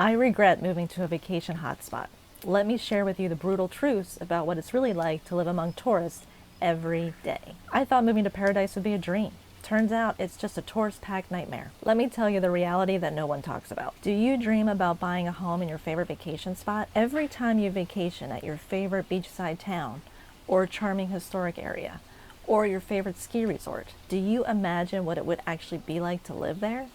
I regret moving to a vacation hotspot. Let me share with you the brutal truths about what it's really like to live among tourists every day. I thought moving to paradise would be a dream. Turns out it's just a tourist-packed nightmare. Let me tell you the reality that no one talks about. Do you dream about buying a home in your favorite vacation spot? Every time you vacation at your favorite beachside town or charming historic area or your favorite ski resort, do you imagine what it would actually be like to live there?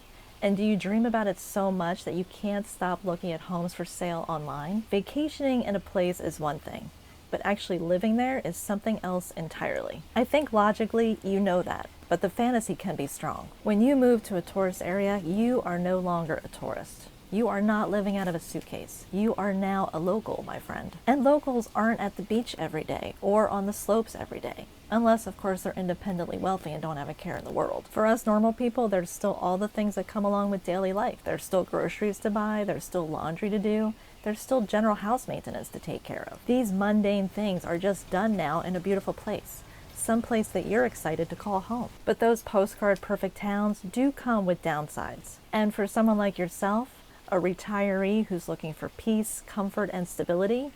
And do you dream about it so much that you can't stop looking at homes for sale online? Vacationing in a place is one thing, but actually living there is something else entirely. I think logically you know that, but the fantasy can be strong. When you move to a tourist area, you are no longer a tourist. You are not living out of a suitcase. You are now a local, my friend. And locals aren't at the beach every day or on the slopes every day. Unless, of course, they're independently wealthy and don't have a care in the world. For us normal people, there's still all the things that come along with daily life. There's still groceries to buy, there's still laundry to do, there's still general house maintenance to take care of. These mundane things are just done now in a beautiful place. Some place that you're excited to call home. But those postcard perfect towns do come with downsides. And for someone like yourself, a retiree who's looking for peace, comfort, and stability,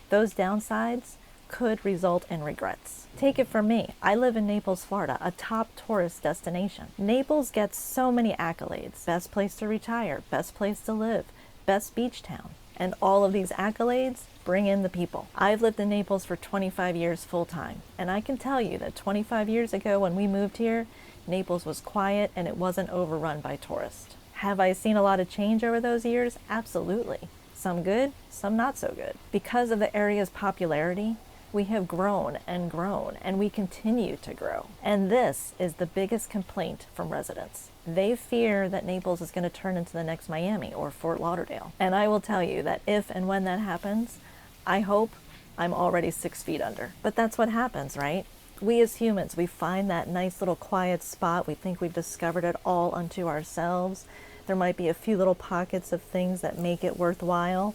those downsides could result in regrets. Take it from me. I live in Naples, Florida, a top tourist destination. Naples gets so many accolades. Best place to retire, best place to live, best beach town. And all of these accolades bring in the people. I've lived in Naples for 25 years full time, and I can tell you that 25 years ago when we moved here, Naples was quiet and it wasn't overrun by tourists. Have I seen a lot of change over those years? Absolutely. Some good, some not so good. Because of the area's popularity, we have grown, and we continue to grow. And this is the biggest complaint from residents. They fear that Naples is going to turn into the next Miami or Fort Lauderdale. And I will tell you that if and when that happens, I hope I'm already 6 feet under. But that's what happens, right? We as humans, we find that nice little quiet spot. We think we've discovered it all unto ourselves. There might be a few little pockets of things that make it worthwhile.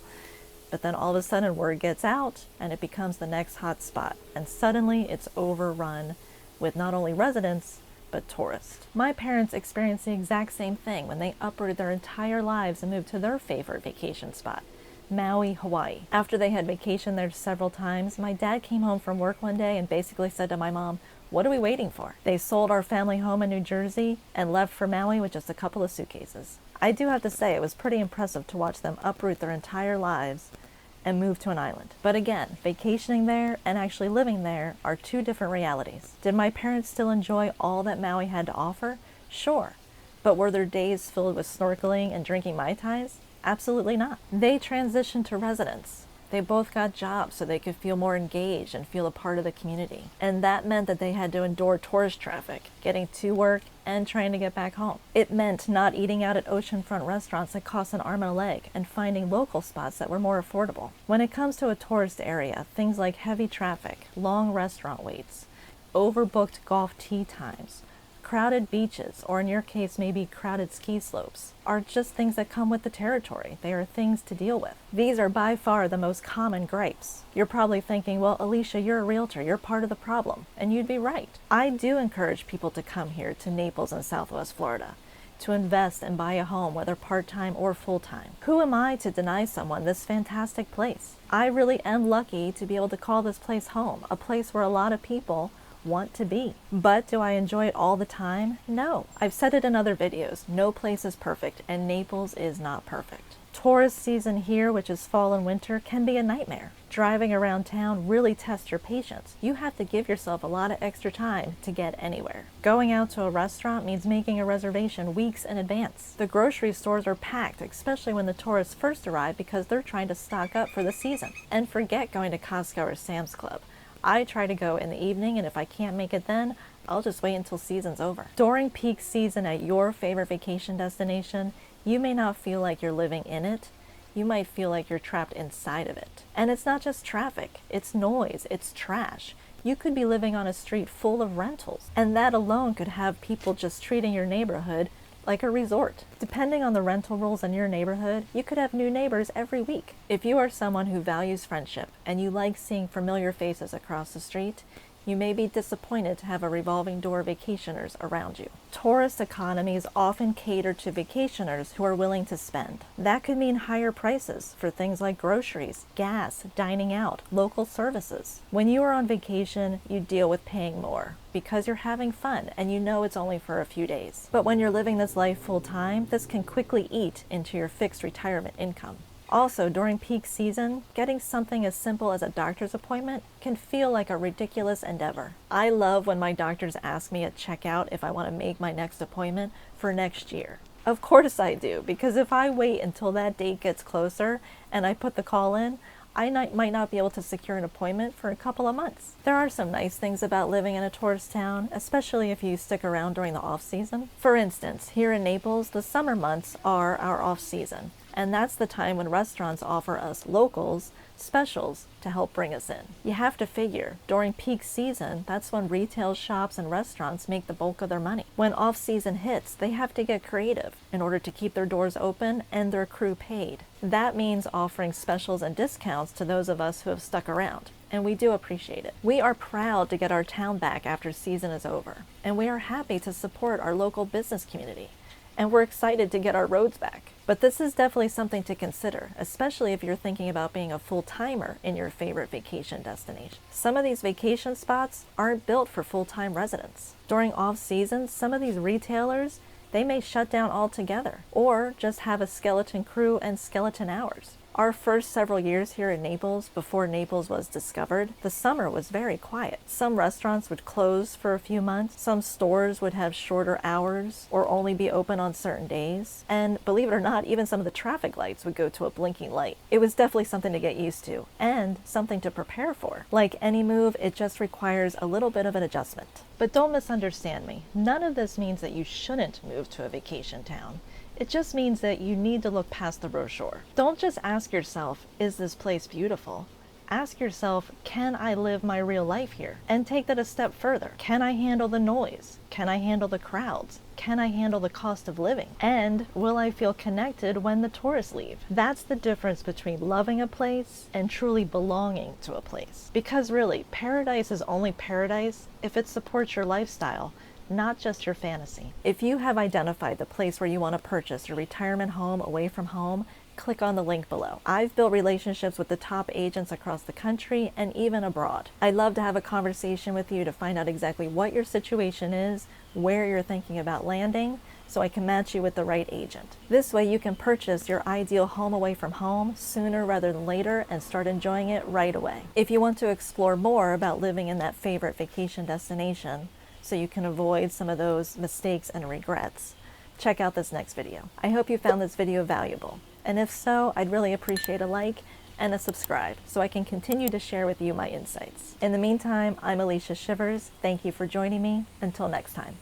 But then all of a sudden word gets out and it becomes the next hot spot. And suddenly it's overrun with not only residents, but tourists. My parents experienced the exact same thing when they uprooted their entire lives and moved to their favorite vacation spot, Maui, Hawaii. After they had vacationed there several times, my dad came home from work one day and basically said to my mom, "What are we waiting for?" They sold our family home in New Jersey and left for Maui with just a couple of suitcases. I do have to say it was pretty impressive to watch them uproot their entire lives and move to an island. But again, vacationing there and actually living there are two different realities. Did my parents still enjoy all that Maui had to offer? Sure. But were their days filled with snorkeling and drinking Mai Tais? Absolutely not. They transitioned to residence. They both got jobs so they could feel more engaged and feel a part of the community. And that meant that they had to endure tourist traffic, getting to work and trying to get back home. It meant not eating out at oceanfront restaurants that cost an arm and a leg and finding local spots that were more affordable. When it comes to a tourist area, things like heavy traffic, long restaurant waits, overbooked golf tee times, crowded beaches, or in your case maybe crowded ski slopes, are just things that come with the territory. They are things to deal with. These are by far the most common gripes. You're probably thinking, well, Alysia, you're a realtor, you're part of the problem. And you'd be right. I do encourage people to come here to Naples and Southwest Florida, to invest and buy a home, whether part-time or full-time. Who am I to deny someone this fantastic place? I really am lucky to be able to call this place home, a place where a lot of people want to be. But do I enjoy it all the time? No. I've said it in other videos. No place is perfect, and Naples is not perfect. Tourist season here, which is fall and winter, can be a nightmare. Driving around town really tests your patience. You have to give yourself a lot of extra time to get anywhere. Going out to a restaurant means making a reservation weeks in advance. The grocery stores are packed, especially when the tourists first arrive because they're trying to stock up for the season. And forget going to Costco or Sam's Club. I try to go in the evening, and if I can't make it then, I'll just wait until season's over. During peak season at your favorite vacation destination, you may not feel like you're living in it. You might feel like you're trapped inside of it. And it's not just traffic, it's noise, it's trash. You could be living on a street full of rentals, and that alone could have people just treating your neighborhood like a resort. Depending on the rental rules in your neighborhood, you could have new neighbors every week. If you are someone who values friendship and you like seeing familiar faces across the street, You may be disappointed to have a revolving door of vacationers around you. Tourist economies often cater to vacationers who are willing to spend. That could mean higher prices for things like groceries, gas, dining out, local services. When you are on vacation, you deal with paying more because you're having fun and you know it's only for a few days. But when you're living this life full time, this can quickly eat into your fixed retirement income. Also, during peak season, getting something as simple as a doctor's appointment can feel like a ridiculous endeavor. I love when my doctors ask me at checkout if I want to make my next appointment for next year. Of course I do, because if I wait until that date gets closer and I put the call in, I might not be able to secure an appointment for a couple of months. There are some nice things about living in a tourist town, especially if you stick around during the off-season. For instance, here in Naples, the summer months are our off-season, and that's the time when restaurants offer us locals specials to help bring us in. You have to figure, during peak season, that's when retail shops and restaurants make the bulk of their money. When off-season hits, they have to get creative in order to keep their doors open and their crew paid. That means offering specials and discounts to those of us who have stuck around, and we do appreciate it. We are proud to get our town back after season is over, and we are happy to support our local business community. And we're excited to get our roads back. But this is definitely something to consider, especially if you're thinking about being a full-timer in your favorite vacation destination. Some of these vacation spots aren't built for full-time residents. During off-season, some of these retailers, they may shut down altogether, or just have a skeleton crew and skeleton hours. Our first several years here in Naples, before Naples was discovered, the summer was very quiet. Some restaurants would close for a few months, some stores would have shorter hours or only be open on certain days, and believe it or not, even some of the traffic lights would go to a blinking light. It was definitely something to get used to, and something to prepare for. Like any move, it just requires a little bit of an adjustment. But don't misunderstand me. None of this means that you shouldn't move to a vacation town. It just means that you need to look past the brochure. Don't just ask yourself, is this place beautiful? Ask yourself, can I live my real life here? And take that a step further. Can I handle the noise? Can I handle the crowds? Can I handle the cost of living? And will I feel connected when the tourists leave? That's the difference between loving a place and truly belonging to a place. Because really, paradise is only paradise if it supports your lifestyle, not just your fantasy. If you have identified the place where you want to purchase your retirement home away from home, click on the link below. I've built relationships with the top agents across the country and even abroad. I'd love to have a conversation with you to find out exactly what your situation is, where you're thinking about landing, so I can match you with the right agent. This way you can purchase your ideal home away from home sooner rather than later and start enjoying it right away. If you want to explore more about living in that favorite vacation destination, so you can avoid some of those mistakes and regrets, check out this next video. I hope you found this video valuable, and if so, I'd really appreciate a like and a subscribe so I can continue to share with you my insights. In the meantime, I'm Alysia Shivers. Thank you for joining me. Until next time.